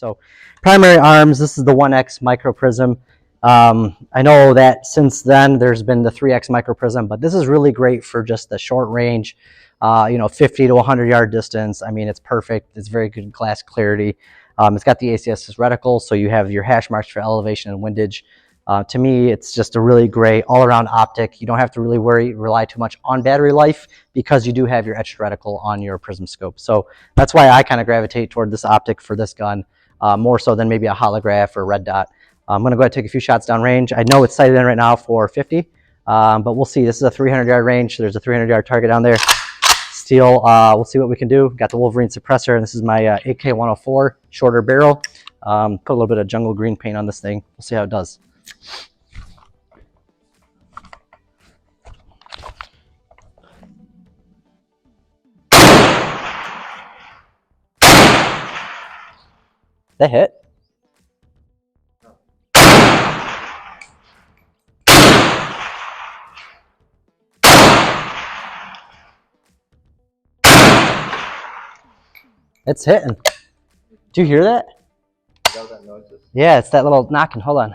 So primary arms, this is the 1X Micro Prism. I know that since then there's been the 3X Micro Prism, but this is really great for just the short range, 50 to 100 yard distance. I mean, it's perfect. It's very good glass clarity. It's got the ACSS reticle, so you have your hash marks for elevation and windage. To me, it's just a really great all-around optic. You don't have to really rely too much on battery life because you do have your etched reticle on your prism scope. So that's why I kind of gravitate toward this optic for this gun, more so than maybe a holograph or a red dot. I'm going to go ahead and take a few shots downrange. I know it's sighted in right now for 50, but we'll see. This is a 300-yard range. So there's a 300-yard target down there. Steel, we'll see what we can do. Got the Wolverine suppressor, and this is my AK-104 shorter barrel. Put a little bit of jungle green paint on this thing. We'll see how it does. That hit. It's hitting. Do you hear that? Yeah, it's that little knocking. Hold on.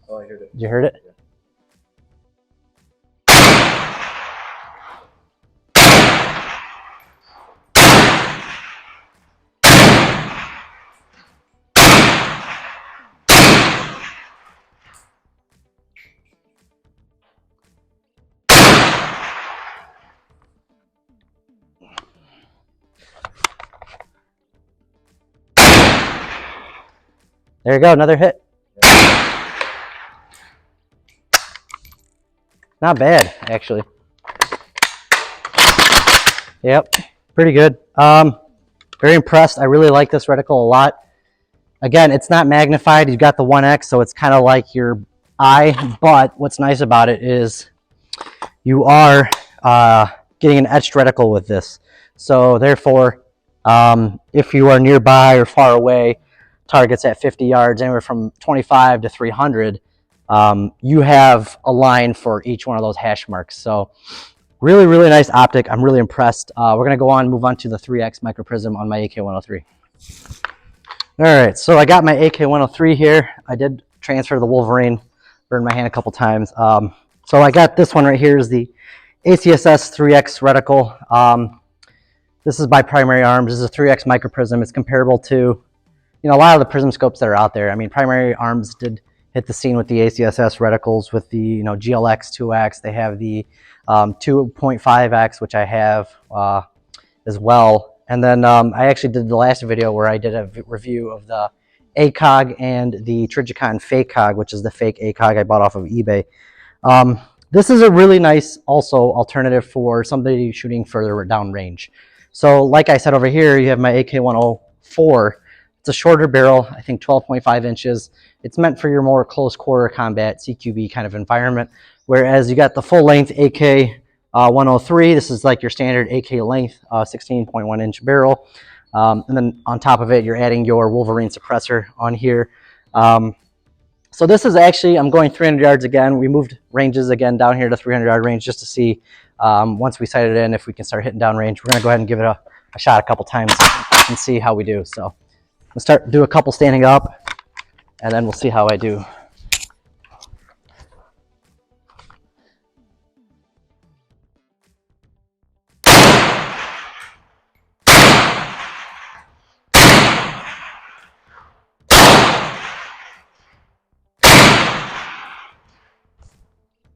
Oh, I heard it. You heard it? Yeah. There you go, another hit. Not bad, actually. Yep, pretty good. Very impressed. I really like this reticle a lot. Again, it's not magnified. You've got the 1X, so it's kind of like your eye. But what's nice about it is you are getting an etched reticle with this. So therefore, if you are nearby or far away, targets at 50 yards, anywhere from 25 to 300, you have a line for each one of those hash marks. So really, really nice optic. I'm really impressed. We're going to go on and move on to the 3X Micro Prism on my AK-103. All right, so I got my AK-103 here. I did transfer the Wolverine, burned my hand a couple times. So I got this one right here is the ACSS 3X reticle. This is by Primary Arms. This is a 3X Micro Prism. It's comparable to a lot of the prism scopes that are out there. I mean, Primary Arms did hit the scene with the ACSS reticles with the GLX 2X. They have the 2.5X, which I have as well. And then I actually did the last video where I did a review of the ACOG and the Trijicon fake COG, which is the fake ACOG I bought off of eBay. This is a really nice also alternative for somebody shooting further down range. So like I said over here, you have my AK-104. It's a shorter barrel, I think 12.5 inches. It's meant for your more close quarter combat CQB kind of environment. Whereas you got the full length AK-103. This is like your standard AK length, 16.1 inch barrel. And then on top of it, you're adding your Wolverine suppressor on here. So this is actually, I'm going 300 yards again. We moved ranges again down here to 300 yard range just to see, once we sight it in, if we can start hitting down range. We're gonna go ahead and give it a shot a couple times and see how we do. So we'll do a couple standing up, and then we'll see how I do.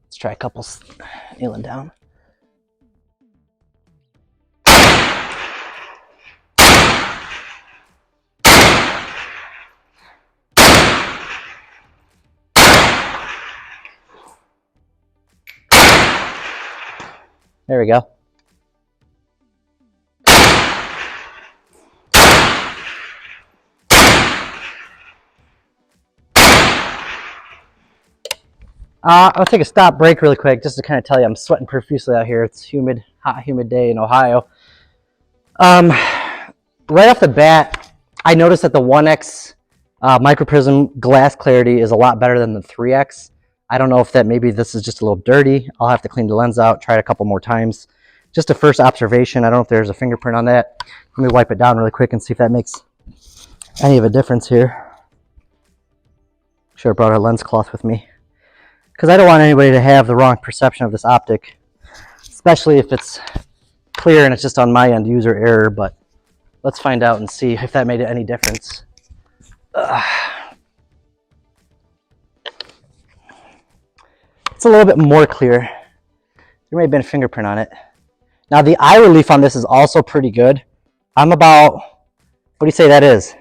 Let's try a couple kneeling down. There we go. I'll take a stop break really quick just to kind of tell you I'm sweating profusely out here. It's humid, hot, humid day in Ohio. Right off the bat, I noticed that the 1X Microprism glass clarity is a lot better than the 3X. I don't know if that maybe this is just a little dirty. I'll have to clean the lens out, try it a couple more times. Just a first observation. I don't know if there's a fingerprint on that. Let me wipe it down really quick and see if that makes any of a difference here. Should have brought a lens cloth with me, because I don't want anybody to have the wrong perception of this optic, especially if it's clear and it's just on my end user error. But let's find out and see if that made any difference. It's a little bit more clear. There may have been a fingerprint on it. Now the eye relief on this is also pretty good. I'm about, what do you say that is?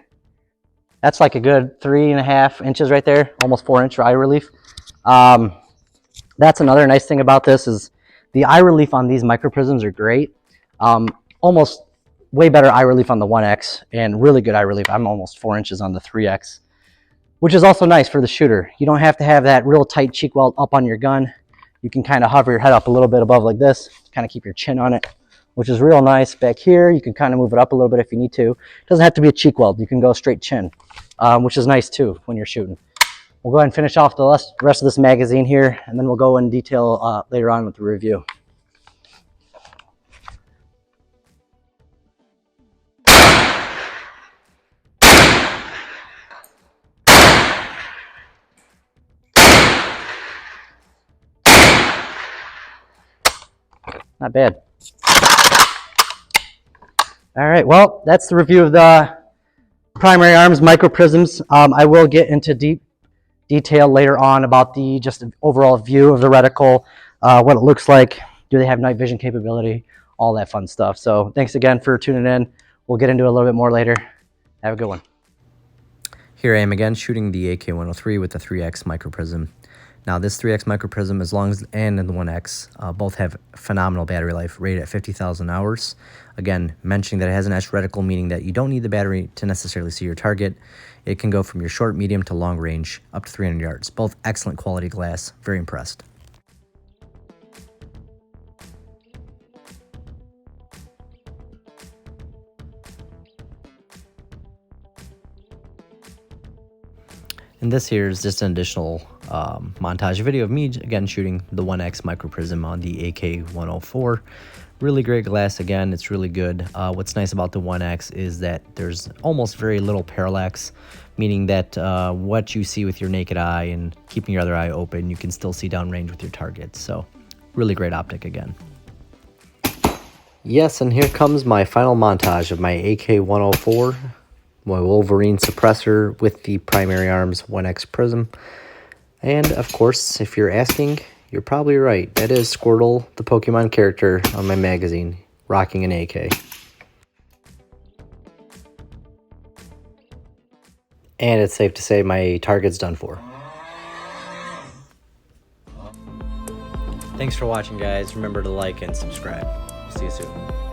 That's like a good 3.5 inches right there, almost 4-inch eye relief. That's another nice thing about this is the eye relief on these microprisms are great. Almost way better eye relief on the 1X and really good eye relief. I'm almost 4 inches on the 3X, which is also nice for the shooter. You don't have to have that real tight cheek weld up on your gun. You can kind of hover your head up a little bit above like this, kind of keep your chin on it, which is real nice. Back here, you can kind of move it up a little bit if you need to. It doesn't have to be a cheek weld. You can go straight chin, which is nice too when you're shooting. We'll go ahead and finish off the rest of this magazine here, and then we'll go in detail later on with the review. Not bad. All right, well, that's the review of the primary arms microprisms. I will get into deep detail later on about the just overall view of the reticle, what it looks like, do they have night vision capability, all that fun stuff. So thanks again for tuning in. We'll get into it a little bit more later. Have a good one. Here I am again shooting the AK-103 with the 3X Microprism. Now this 3X Microprism, as long as and the 1X, both have phenomenal battery life, rated at 50,000 hours. Again, mentioning that it has an etched reticle, meaning that you don't need the battery to necessarily see your target. It can go from your short, medium to long range, up to 300 yards. Both excellent quality glass. Very impressed. And this here is just an additional montage video of me, again, shooting the 1X Microprism on the AK-104. Really great glass, again, it's really good. What's nice about the 1X is that there's almost very little parallax, meaning that what you see with your naked eye and keeping your other eye open, you can still see downrange with your targets. So, really great optic again. Yes, and here comes my final montage of my AK-104. My Wolverine suppressor with the primary arms 1X Prism. And of course, if you're asking, you're probably right. That is Squirtle, the Pokemon character on my magazine, rocking an AK. And it's safe to say my target's done for. Thanks for watching, guys. Remember to like and subscribe. See you soon.